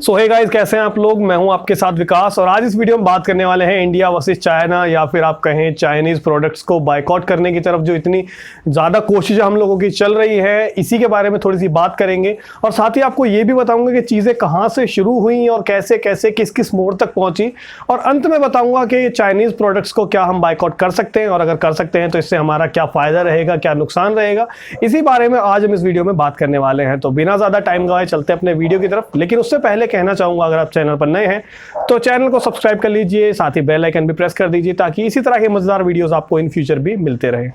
सो hey guys, कैसे हैं आप लोग। मैं हूं आपके साथ विकास और आज इस वीडियो में बात करने वाले हैं इंडिया वर्सेस चाइना, या फिर आप कहें चाइनीज प्रोडक्ट्स को बायकॉट करने की तरफ जो इतनी ज़्यादा कोशिश हम लोगों की चल रही है, इसी के बारे में थोड़ी सी बात करेंगे। और साथ ही आपको ये भी बताऊंगा कि चीज़ें कहाँ से शुरू हुई और कैसे कैसे किस किस मोड़ तक पहुंची, और अंत में बताऊंगा कि चाइनीज प्रोडक्ट्स को क्या हम बायकॉट कर सकते हैं, और अगर कर सकते हैं तो इससे हमारा क्या फ़ायदा रहेगा, क्या नुकसान रहेगा, इसी बारे में आज हम इस वीडियो में बात करने वाले हैं। तो बिना ज़्यादा टाइम गवाए चलते हैं अपने वीडियो की तरफ। लेकिन उससे पहले कहना चाहूंगा, अगर आप चैनल पर नए हैं तो चैनल को सब्सक्राइब कर लीजिए, साथ ही बेल आइकन भी प्रेस कर दीजिए ताकि इसी तरह के मजेदार वीडियोस आपको इन फ्यूचर भी मिलते रहें।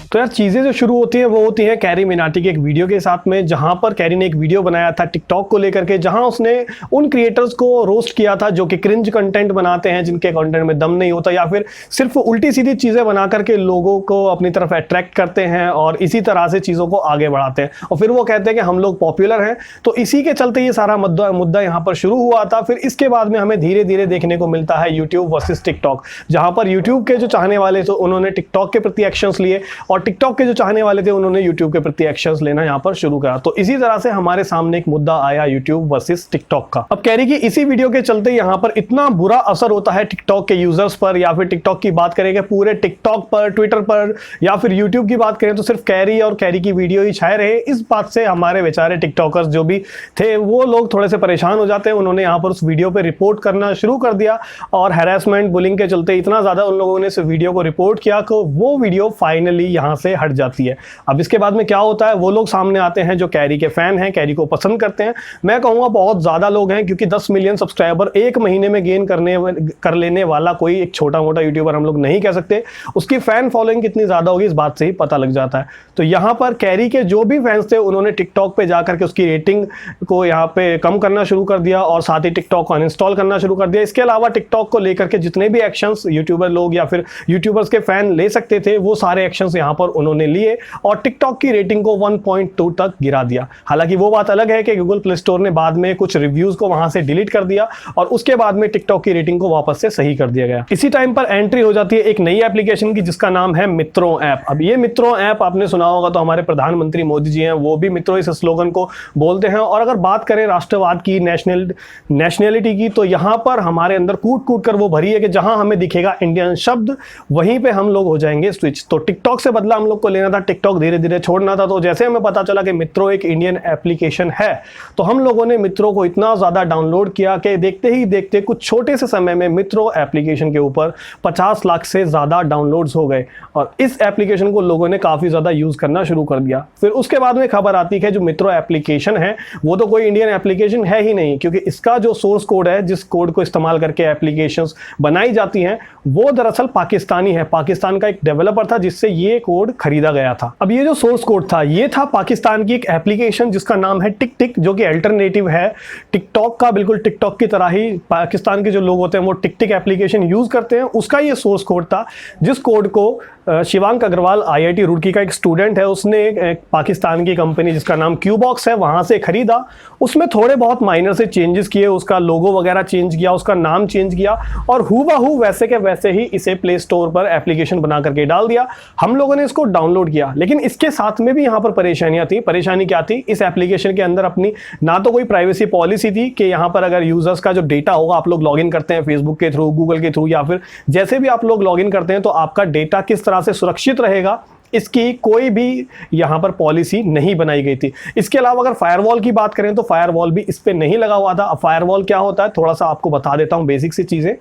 तो यार, चीज़ें जो शुरू होती हैं वो होती हैं कैरी मिनाटी के एक वीडियो के साथ में, जहां पर कैरी ने एक वीडियो बनाया था टिकटॉक को लेकर के, जहां उसने उन क्रिएटर्स को रोस्ट किया था जो कि क्रिंज कंटेंट बनाते हैं, जिनके कंटेंट में दम नहीं होता, या फिर सिर्फ उल्टी सीधी चीज़ें बना करके लोगों को अपनी तरफ अट्रैक्ट करते हैं और इसी तरह से चीज़ों को आगे बढ़ाते हैं, और फिर वो कहते हैं कि हम लोग पॉपुलर हैं। तो इसी के चलते ये सारा मुद्दा यहाँ पर शुरू हुआ था। फिर इसके बाद में हमें धीरे धीरे देखने को मिलता है यूट्यूब वर्सेस टिकटॉक, जहाँ पर यूट्यूब के जो चाहने वाले थे उन्होंने टिकटॉक के प्रति एक्शंस लिए, और टिकटॉक के जो चाहने वाले थे उन्होंने यूट्यूब के प्रति एक्शंस लेना यहां पर शुरू करा। तो इसी तरह से हमारे सामने एक मुद्दा आया यूट्यूब वर्सेस टिकटॉक का। अब कैरी की इसी वीडियो के चलते यहां पर इतना बुरा असर होता है टिकटॉक के यूजर्स पर, या फिर टिकटॉक की बात करेंगे पूरे टिकटॉक पर, ट्विटर पर, या फिर यूट्यूब की बात करें तो सिर्फ कैरी और कैरी की वीडियो ही छाए रहे। इस बात से हमारे बेचारे टिकटॉकर्स जो भी थे वो लोग थोड़े से परेशान हो जाते हैं। उन्होंने यहाँ पर उस वीडियो पर रिपोर्ट करना शुरू कर दिया, और हैरेसमेंट बुलिंग के चलते इतना ज्यादा उन लोगों ने इस वीडियो को रिपोर्ट किया कि वो वीडियो फाइनली यहाँ से हट जाती है। अब इसके बाद में क्या होता है, वो लोग सामने आते हैं जो कैरी के फैन हैं, कैरी को पसंद करते हैं। मैं कहूंगा बहुत ज्यादा लोग हैं, क्योंकि 10 मिलियन सब्सक्राइबर एक महीने में गेन कर लेने वाला कोई एक छोटा मोटा यूट्यूबर हम लोग नहीं कह सकते। उसकी फैन फॉलोइंग कितनी ज्यादा होगी इस बात से ही पता लग जाता है। तो यहाँ पर कैरी के जो भी फैंस थे उन्होंने टिकटॉक पे जाकर के उसकी रेटिंग को यहाँ पे कम करना शुरू कर दिया, और साथ ही टिकटॉक को अनइंस्टॉल करना शुरू कर दिया। इसके अलावा टिकटॉक को लेकर के जितने भी एक्शंस यूट्यूबर लोग या फिर यूट्यूबर्स के फैन ले सकते थे, वो सारे एक्शंस यहाँ पर उन्होंने लिए, और टिकटॉक की रेटिंग को 1.2 तक गिरा दिया। हालांकि वो बात अलग है कि गूगल प्ले स्टोर ने बाद में कुछ रिव्यूज को वहां से डिलीट कर दिया, और उसके बाद में टिकटॉक की रेटिंग को वापस से सही कर दिया गया। इसी टाइम पर एंट्री हो जाती है एक नई एप्लीकेशन की, जिसका नाम है मित्रों ऐप। अब ये मित्रों ऐप आपने सुना होगा, तो हमारे प्रधानमंत्री मोदी जी हैं, वो भी मित्रों इस स्लोगन को बोलते हैं। और अगर बात करें राष्ट्रवाद की, नेशनलिटी की, तो यहाँ पर हमारे अंदर कूट कूट कर वो भरी है कि जहां हमें दिखेगा इंडियन शब्द, वहीं पे हम लोग हो जाएंगे स्विच। तो टिकटॉक से बदला हम लोग को लेना था, टिकटॉक धीरे धीरे छोड़ना था। तो जैसे हमें पता चला कि मित्रों एक इंडियन एप्लीकेशन है, तो हम लोगों ने मित्रों को इतना ज्यादा डाउनलोड किया कि देखते ही देखते कुछ छोटे से समय में मित्रों एप्लीकेशन के ऊपर 50 लाख से ज्यादा डाउनलोड्स हो गए, और इस एप्लीकेशन को लोगों ने काफी ज्यादा यूज करना शुरू कर दिया। फिर उसके बाद में खबर आती है जो मित्रों एप्लीकेशन है वो तो कोई इंडियन एप्लीकेशन है ही नहीं, क्योंकि इसका जो सोर्स कोड है, जिस कोड को इस्तेमाल करके एप्लीकेशंस बनाई जाती हैं, वो दरअसल पाकिस्तानी है। पाकिस्तान का एक डेवलपर था जिससे ये कोड खरीदा गया था। अब ये जो सोर्स कोड था, ये था पाकिस्तान की एक एप्लीकेशन जिसका नाम है टिक टिक, जो कि अल्टरनेटिव है टिकटॉक का। बिल्कुल टिकटॉक की तरह ही पाकिस्तान के जो लोग होते हैं वो टिक टिक एप्लीकेशन यूज करते हैं। उसका ये सोर्स कोड था, जिस कोड को शिवांक अग्रवाल IIT रुड़की का एक स्टूडेंट है, उसने एक पाकिस्तान की कंपनी जिसका नाम क्यूबॉक्स है वहां से खरीदा। उसमें थोड़े बहुत माइनर से चेंजेस किए, उसका लोगो वगैरह चेंज किया, उसका नाम चेंज किया, और हूबहू वैसे के वैसे ही इसे प्ले स्टोर पर एप्लीकेशन बना करके डाल दिया। हम लोगों ने इसको डाउनलोड किया, लेकिन इसके साथ में भी यहाँ पर परेशानियां थी। परेशानी क्या थी, इस एप्लीकेशन के अंदर अपनी ना तो कोई प्राइवेसी पॉलिसी थी कि यहाँ पर अगर यूजर्स का जो डेटा होगा, आप लोग लॉगिन करते हैं फेसबुक के थ्रू, गूगल के थ्रू, या फिर जैसे भी आप लोग लॉगिन करते हैं, तो आपका डेटा किस तरह से सुरक्षित रहेगा, इसकी कोई भी यहाँ पर पॉलिसी नहीं बनाई गई थी। इसके अलावा अगर फायरवॉल की बात करें तो फायरवॉल भी इस पे नहीं लगा हुआ था। अब फायरवॉल क्या होता है, थोड़ा सा आपको बता देता हूँ बेसिक सी चीजें।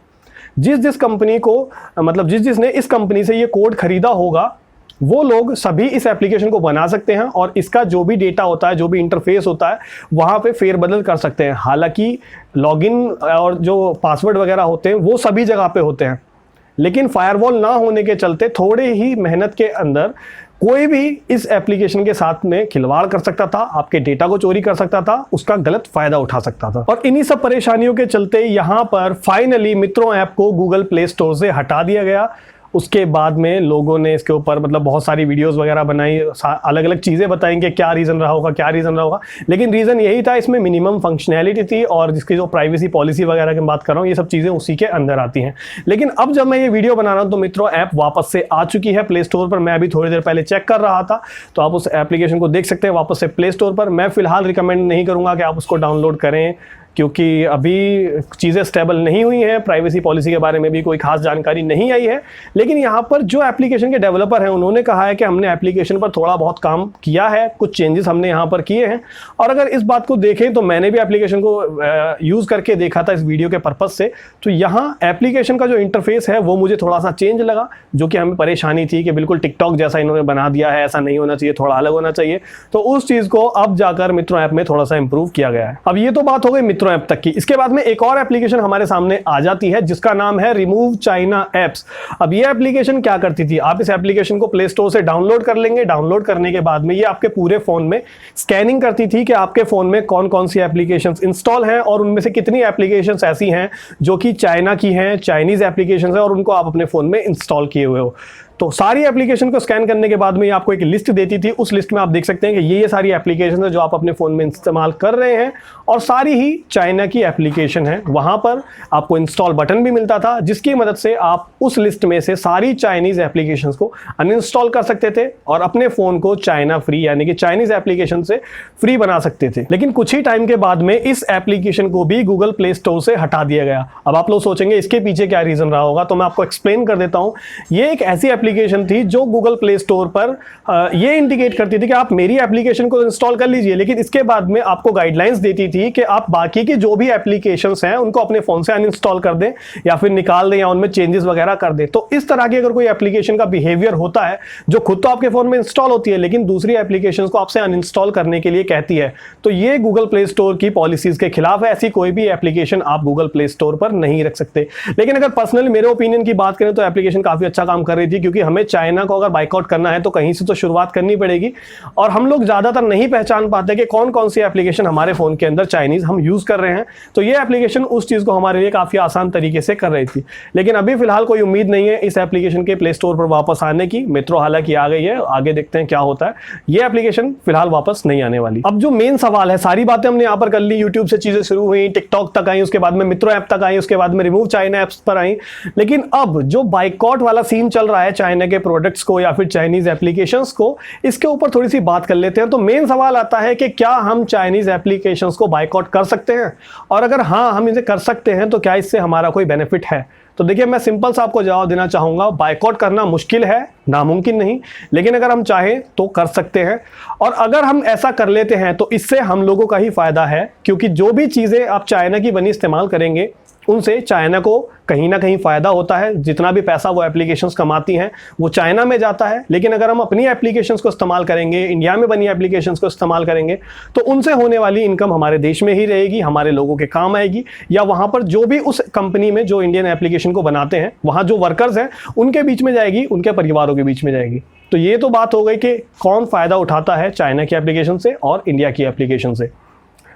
जिस कंपनी को, मतलब जिसने इस कंपनी से ये कोड खरीदा होगा, वो लोग सभी इस एप्लीकेशन को बना सकते हैं, और इसका जो भी डेटा होता है, जो भी इंटरफेस होता है, वहां पे फेरबदल कर सकते हैं। हालांकि लॉगिन और जो पासवर्ड वगैरह होते हैं वो सभी जगह पे होते हैं, लेकिन फायरवॉल ना होने के चलते थोड़े ही मेहनत के अंदर कोई भी इस एप्लीकेशन के साथ में खिलवाड़ कर सकता था, आपके डेटा को चोरी कर सकता था, उसका गलत फायदा उठा सकता था। और इन्हीं सब परेशानियों के चलते यहां पर फाइनली मित्रों ऐप को गूगल प्ले स्टोर से हटा दिया गया, उसके बाद में लोगों ने इसके ऊपर मतलब बहुत सारी वीडियोस वगैरह बनाई, अलग अलग चीज़ें बताएंगे क्या रीज़न रहा होगा, क्या रीज़न रहा होगा। लेकिन रीज़न यही था, इसमें मिनिमम फंक्शनैलिटी थी और जिसकी जो प्राइवेसी पॉलिसी वगैरह की बात कर रहा हूँ, ये सब चीज़ें उसी के अंदर आती हैं। लेकिन अब जब मैं ये वीडियो बना रहा हूँ तो मित्रों ऐप वापस से आ चुकी है प्ले स्टोर पर। मैं अभी थोड़ी देर पहले चेक कर रहा था, तो आप उस एप्लीकेशन को देख सकते हैं वापस से प्ले स्टोर पर। मैं फिलहाल रिकमेंड नहीं करूँगा कि आप उसको डाउनलोड करें, क्योंकि अभी चीज़ें स्टेबल नहीं हुई हैं, प्राइवेसी पॉलिसी के बारे में भी कोई खास जानकारी नहीं आई है। लेकिन यहाँ पर जो एप्लीकेशन के डेवलपर हैं उन्होंने कहा है कि हमने एप्लीकेशन पर थोड़ा बहुत काम किया है, कुछ चेंजेस हमने यहाँ पर किए हैं। और अगर इस बात को देखें तो मैंने भी एप्लीकेशन को यूज़ करके देखा था इस वीडियो के पर्पज़ से, तो यहाँ एप्लीकेशन का जो इंटरफेस है वो मुझे थोड़ा सा चेंज लगा, जो कि हमें परेशानी थी कि बिल्कुल टिकटॉक जैसा इन्होंने बना दिया है, ऐसा नहीं होना चाहिए, थोड़ा अलग होना चाहिए। तो उस चीज़ को अब जाकर मित्रों ऐप में थोड़ा सा इंप्रूव किया गया है। अब ये तो बात हो गई ऐप तक की। इसके बाद में एक और एप्लीकेशन हमारे सामने आ जाती है जिसका नाम है रिमूव चाइना एप्स। अब ये एप्लीकेशन क्या करती थी, आप इस एप्लीकेशन को प्ले स्टोर से डाउनलोड कर लेंगे। डाउनलोड करने के बाद में ये आपके पूरे फोन में स्कैनिंग करती थी कि आपके फोन में कौन कौन सी एप्लीकेशंस इंस्टॉल हैं और उनमें से कितनी एप्लीकेशंस ऐसी हैं जो कि चाइना की हैं, चाइनीज एप्लीकेशंस हैं और उनको आप अपने फोन में इंस्टॉल किए हुए हो। तो सारी एप्लीकेशन को स्कैन करने के बाद में ये आपको एक लिस्ट देती थी। उस लिस्ट में आप देख सकते हैं कि ये सारी एप्लीकेशन है जो आप अपने फ़ोन में इस्तेमाल कर रहे हैं और सारी ही चाइना की एप्लीकेशन है। वहाँ पर आपको इंस्टॉल बटन भी मिलता था जिसकी मदद से आप उस लिस्ट में से सारी चाइनीज़ एप्लीकेशन को अनइंस्टॉल कर सकते थे और अपने फ़ोन को चाइना फ्री यानी कि चाइनीज़ एप्लीकेशन से फ्री बना सकते थे। लेकिन कुछ ही टाइम के बाद में इस एप्लीकेशन को भी गूगल प्ले स्टोर से हटा दिया गया। अब आप लोग सोचेंगे इसके पीछे क्या रीज़न रहा होगा, तो मैं आपको एक्सप्लेन कर देता हूँ। ये एक ऐसी एप्लीकेशन थी जो गूगल प्ले स्टोर पर ये इंडिकेट करती थी कि आप मेरी एप्लीकेशन को इंस्टॉल कर लीजिए, लेकिन इसके बाद में आपको गाइडलाइंस देती थी कि आप बाकी की जो भी एप्लीकेशंस हैं उनको अपने फोन से अनइंस्टॉल कर दें या फिर निकाल दें या उनमें चेंजेस वगैरह कर दें। तो इस तरह की अगर कोई एप्लीकेशन का बिहेवियर होता है जो खुद तो आपके फोन में इंस्टॉल होती है लेकिन दूसरी एप्लीकेशंस को आपसे अनइंस्टॉल करने के लिए कहती है, तो ये गूगल प्ले स्टोर की पॉलिसीज के खिलाफ है। ऐसी कोई भी एप्लीकेशन आप गूगल प्ले स्टोर पर नहीं रख सकते। लेकिन अगर पर्सनली मेरे ओपिनियन की बात करें तो एप्लीकेशन काफी अच्छा काम कर रही थी, क्योंकि हमें चाइना को अगर बाइकआउट करना है तो कहीं से तो शुरुआत करनी पड़ेगी और हम लोग ज्यादातर नहीं पहचान पाते कि कौन कौन सी एप्लीकेशन हमारे फोन के अंदर चाइनीज हम यूज कर रहे हैं। तो ये एप्लीकेशन उस चीज को हमारे लिए काफी आसान तरीके से कर रही थी। लेकिन अभी फिलहाल कोई उम्मीद नहीं है इस एप्लीकेशन के प्ले स्टोर पर वापस आने की। मित्रों हालांकि आ गई है, आगे देखते हैं क्या होता है। ये एप्लीकेशन फिलहाल वापस नहीं आने वाली। अब जो मेन सवाल है, सारी बातें हमने यहाँ पर कर ली, यूट्यूब से चीजें शुरू हुई, टिकटॉक तक आई, उसके बाद में मित्रों ऐप तक आई, उसके बाद में रिमूव चाइना एप्स पर आई। लेकिन अब जो बाइकआउट वाला सीन चल रहा है चाइना के प्रोडक्ट्स को या फिर चाइनीज एप्लीकेशंस को, इसके ऊपर थोड़ी सी बात कर लेते हैं। तो मेन सवाल आता है कि क्या हम चाइनीज एप्लीकेशंस को बाइकआउट कर सकते हैं, और अगर हाँ हम इसे कर सकते हैं तो क्या इससे हमारा कोई बेनिफिट है। तो देखिए मैं सिंपल सा आपको जवाब देना चाहूंगा, बाइकआउट करना मुश्किल है, नामुमकिन नहीं, लेकिन अगर हम चाहें तो कर सकते हैं। और अगर हम ऐसा कर लेते हैं तो इससे हम लोगों का ही फायदा है, क्योंकि जो भी चीजें आप चाइना की बनी इस्तेमाल करेंगे उनसे चाइना को कहीं ना कहीं फायदा होता है। जितना भी पैसा वो एप्लीकेशंस कमाती हैं वो चाइना में जाता है। लेकिन अगर हम अपनी एप्लीकेशंस को इस्तेमाल करेंगे, इंडिया में बनी एप्लीकेशंस को इस्तेमाल करेंगे, तो उनसे होने वाली इनकम हमारे देश में ही रहेगी, हमारे लोगों के काम आएगी, या वहां पर जो भी उस कंपनी में जो इंडियन एप्लीकेशन को बनाते हैं वहां जो वर्कर्स हैं उनके बीच में जाएगी, उनके परिवारों के बीच में जाएगी। तो ये तो बात हो गई कि कौन फायदा उठाता है चाइना की एप्लीकेशन से और इंडिया की एप्लीकेशन से।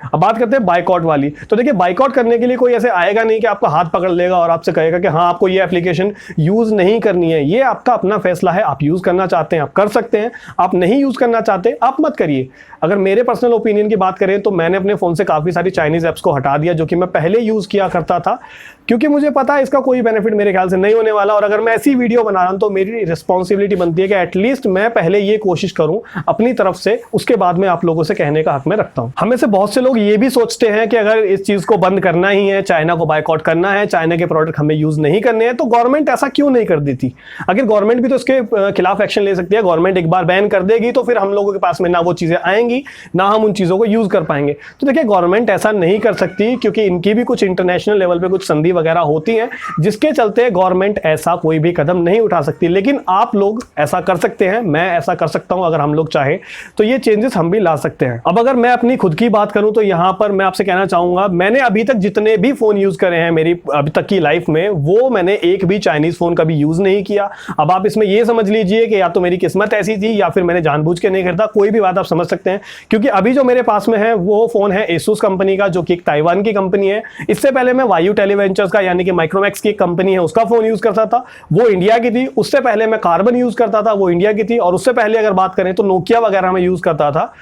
अब बात करते हैं बाइकआउट वाली। तो देखिए बाइकआउट करने के लिए कोई ऐसे आएगा नहीं कि आपका हाथ पकड़ लेगा और आपसे कहेगा कि हाँ आपको ये एप्लीकेशन यूज नहीं करनी है। ये आपका अपना फैसला है, आप यूज करना चाहते हैं आप कर सकते हैं, आप नहीं यूज करना चाहते आप मत करिए। अगर मेरे पर्सनल ओपिनियन की बात करें तो मैंने अपने फोन से काफी सारी चाइनीज ऐप्स को हटा दिया जो कि मैं पहले यूज किया करता था, क्योंकि मुझे पता है इसका कोई बेनिफिट मेरे ख्याल से नहीं होने वाला। और अगर मैं ऐसी वीडियो बना रहा हूं तो मेरी रिस्पॉन्सिबिलिटी बनती है कि एटलीस्ट मैं पहले ये कोशिश करूं अपनी तरफ से, उसके बाद में आप लोगों से कहने का हक में रखता हूं। हमें से बहुत से लोग ये भी सोचते हैं कि अगर इस चीज को बंद करना ही है, चाइना को बाइकआउट करना है, चाइना के प्रोडक्ट हमें यूज नहीं करने हैं, तो गवर्नमेंट ऐसा क्यों नहीं कर देती। अगर गवर्नमेंट भी तो इसके खिलाफ एक्शन ले सकती है। गवर्नमेंट एक बार बैन कर देगी तो फिर हम लोगों के पास में ना वो चीजें आएंगी ना हम उन चीजों को यूज कर पाएंगे। तो देखिए गवर्नमेंट ऐसा नहीं कर सकती, क्योंकि इनकी भी कुछ इंटरनेशनल लेवल पे कुछ संधि वगैरह होती हैं जिसके चलते गवर्नमेंट ऐसा कोई भी कदम नहीं उठा सकती। लेकिन आप लोग ऐसा कर सकते हैं, मैं ऐसा कर सकता हूं। अगर हम लोग चाहें तो ये चेंजेस हम भी ला सकते हैं। अब अगर मैं अपनी खुद की बात करूं तो यहाँ पर मैं आपसे कहना चाहूंगा, मैंने अभी तक जितने भी फोन यूज करे हैं मेरी अभी तक की लाइफ में, वो मैंने एक भी चाइनीज फोन कभी यूज नहीं किया। अब आप इसमें ये समझ लीजिए कि या तो मेरी किस्मत ऐसी थी या फिर मैंने जानबूझ के नहीं खरीदा, कोई भी बात आप समझ सकते हैं। क्योंकि अभी जो मेरे पास में है वो फोन है एसूस कंपनी का, जो कि एक ताइवान की कंपनी है। इससे पहले मैं वायु टेलीवेंचर्स का यानी कि माइक्रोमैक्स की कंपनी है उसका फोन यूज करता था, वो इंडिया की थी। उससे पहले मैं कार्बन यूज करता था, वो इंडिया की थी। और उससे पहले अगर बात करें तो नोकिया वगैरह में यूज करता था।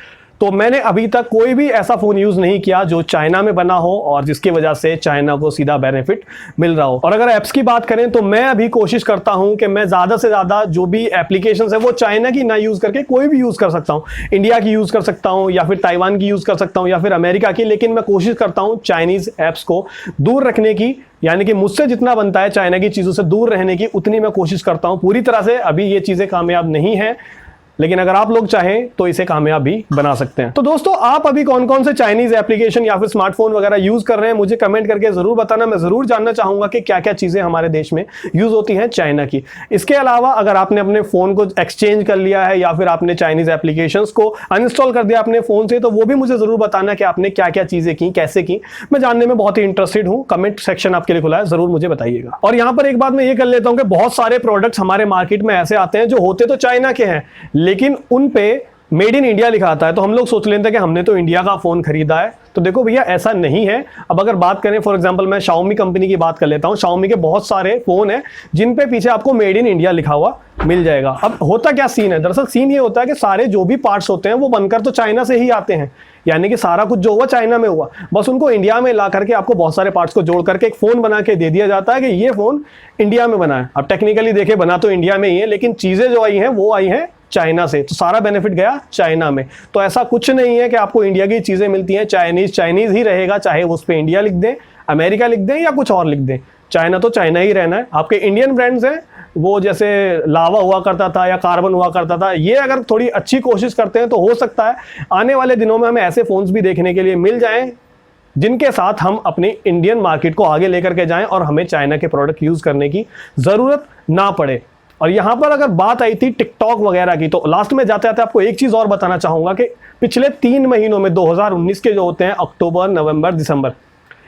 तो मैंने अभी तक कोई भी ऐसा फोन यूज नहीं किया जो चाइना में बना हो और जिसकी वजह से चाइना को सीधा बेनिफिट मिल रहा हो। और अगर ऐप्स की बात करें तो मैं अभी कोशिश करता हूं कि मैं ज्यादा से ज्यादा जो भी एप्लीकेशंस है वो चाइना की ना यूज करके कोई भी यूज कर सकता हूं, इंडिया की यूज कर सकता हूं या फिर ताइवान की यूज कर सकता हूं या फिर अमेरिका की। लेकिन मैं कोशिश करता हूं चाइनीज ऐप्स को दूर रखने की, यानी कि मुझसे जितना बनता है चाइना की चीजों से दूर रहने की उतनी मैं कोशिश करता हूं। पूरी तरह से अभी ये चीजें कामयाब नहीं है, लेकिन अगर आप लोग चाहें तो इसे कामयाब भी बना सकते हैं। तो दोस्तों, आप अभी कौन कौन से चाइनीज एप्लीकेशन या फिर स्मार्टफोन वगैरह यूज कर रहे हैं मुझे कमेंट करके जरूर बताना। मैं जरूर जानना चाहूंगा कि क्या क्या चीजें हमारे देश में यूज होती हैं चाइना की। इसके अलावा अगर आपने अपने फोन को एक्सचेंज कर लिया है या फिर आपने चाइनीज एप्लीकेशंस को अनइंस्टॉल कर दिया अपने फोन से, तो वो भी मुझे जरूर बताना कि आपने क्या क्या चीजें की, कैसे की। मैं जानने में बहुत ही इंटरेस्टेड हूं। कमेंट सेक्शन आपके लिए खुला है, जरूर मुझे बताइएगा। और यहां पर एक बात मैं ये कर लेता हूं कि बहुत सारे प्रोडक्ट्स हमारे मार्केट में ऐसे आते हैं जो होते तो चाइना के हैं, लेकिन उन पे मेड इन इंडिया लिखा आता है। तो हम लोग सोच लेते हैं कि हमने तो इंडिया का फोन खरीदा है। तो देखो भैया, ऐसा नहीं है। अब अगर बात करें फॉर एग्जांपल मैं Xiaomi कंपनी की बात कर लेता हूं। Xiaomi के बहुत सारे फोन हैं जिन पे पीछे आपको मेड इन इंडिया लिखा हुआ मिल जाएगा। अब होता क्या सीन है, दरअसल सीन ये होता है कि सारे जो भी पार्ट्स होते हैं वो बनकर तो चाइना से ही आते हैं, यानी कि सारा कुछ जो हुआ चाइना में हुआ, बस उनको इंडिया में ला करके आपको बहुत सारे पार्ट्स को जोड़ करके एक फोन बना के दे दिया जाता है कि ये फोन इंडिया में बना है। अब टेक्निकली देखे बना तो इंडिया में ही है, लेकिन चीजें जो आई हैं वो आई हैं चाइना से, तो सारा बेनिफिट गया चाइना में। तो ऐसा कुछ नहीं है कि आपको इंडिया की चीजें मिलती हैं, चाइनीज ही रहेगा, चाहे उस पर इंडिया लिख दें, अमेरिका लिख दें या कुछ और लिख दें, चाइना तो चाइना ही रहना है। आपके इंडियन ब्रांड्स हैं वो जैसे लावा हुआ करता था या कार्बन हुआ करता था, ये अगर थोड़ी अच्छी कोशिश करते हैं तो हो सकता है आने वाले दिनों में हमें ऐसे फोन्स भी देखने के लिए मिल जाएं जिनके साथ हम अपनी इंडियन मार्केट को आगे लेकर के जाएं और हमें चाइना के प्रोडक्ट यूज करने की जरूरत ना पड़े। और यहां पर अगर बात आई थी टिकटॉक वगैरह की, तो लास्ट में जाते जाते आपको एक चीज और बताना चाहूंगा कि पिछले 3 महीनों में 2019 के जो होते हैं अक्टूबर, नवंबर, दिसंबर,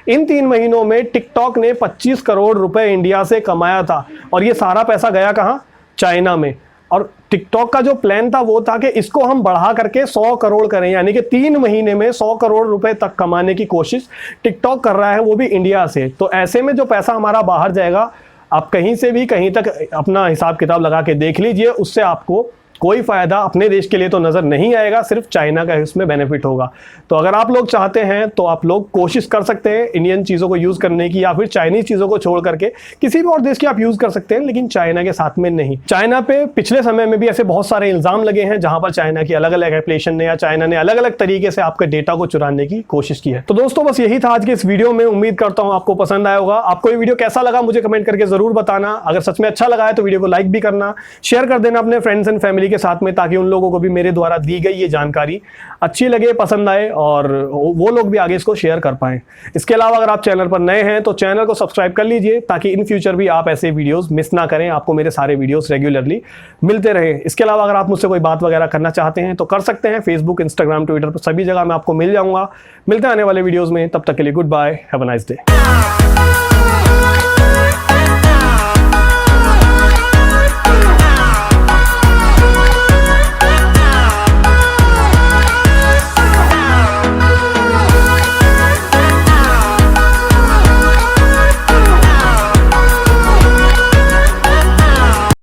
इन 3 महीनों में टिकटॉक ने 25 करोड़ रुपए इंडिया से कमाया था। और ये सारा पैसा गया कहां? चाइना में। और टिकटॉक का जो प्लान था वो था कि इसको हम बढ़ा करके 100 करोड़ करें, यानी कि 3 महीने में 100 करोड़ रुपए तक कमाने की कोशिश टिकटॉक कर रहा है, वो भी इंडिया से। तो ऐसे में जो पैसा हमारा बाहर जाएगा, आप कहीं से भी कहीं तक अपना हिसाब किताब लगा के देख लीजिए, उससे आपको कोई फायदा अपने देश के लिए तो नजर नहीं आएगा, सिर्फ चाइना का इसमें बेनिफिट होगा। तो अगर आप लोग चाहते हैं तो आप लोग कोशिश कर सकते हैं इंडियन चीजों को यूज करने की, या फिर चाइनीज चीजों को छोड़ करके किसी भी और देश की आप यूज कर सकते हैं, लेकिन चाइना के साथ में नहीं। चाइना पे पिछले समय में भी ऐसे बहुत सारे इल्जाम लगे हैं जहां पर चाइना की अलग अलग एप्लीकेशन ने या चाइना ने अलग अलग तरीके से आपके डेटा को चुराने की कोशिश की है। तो दोस्तों, बस यही था आज के इस वीडियो में। उम्मीद करता हूं आपको पसंद आया होगा। आपको ये वीडियो कैसा लगा मुझे कमेंट करके जरूर बताना। अगर सच में अच्छा लगा है तो वीडियो को लाइक भी करना, शेयर कर देना अपने फ्रेंड्स एंड फैमिली के साथ में, ताकि उन लोगों को भी मेरे द्वारा दी गई ये जानकारी अच्छी लगे, पसंद आए और वो लोग भी आगे इसको शेयर कर पाएं। इसके अलावा अगर आप चैनल पर नए हैं तो चैनल को सब्सक्राइब कर लीजिए, ताकि इन फ्यूचर भी आप ऐसे वीडियोस मिस ना करें, आपको मेरे सारे वीडियोस रेगुलरली मिलते रहे। इसके अलावा अगर आप मुझसे कोई बात वगैरह करना चाहते हैं तो कर सकते हैं, फेसबुक, इंस्टाग्राम, ट्विटर पर सभी जगह मैं आपको मिल जाऊंगा। मिलते हैं आने वाले वीडियोस में, तब तक के लिए good bye, have a nice day.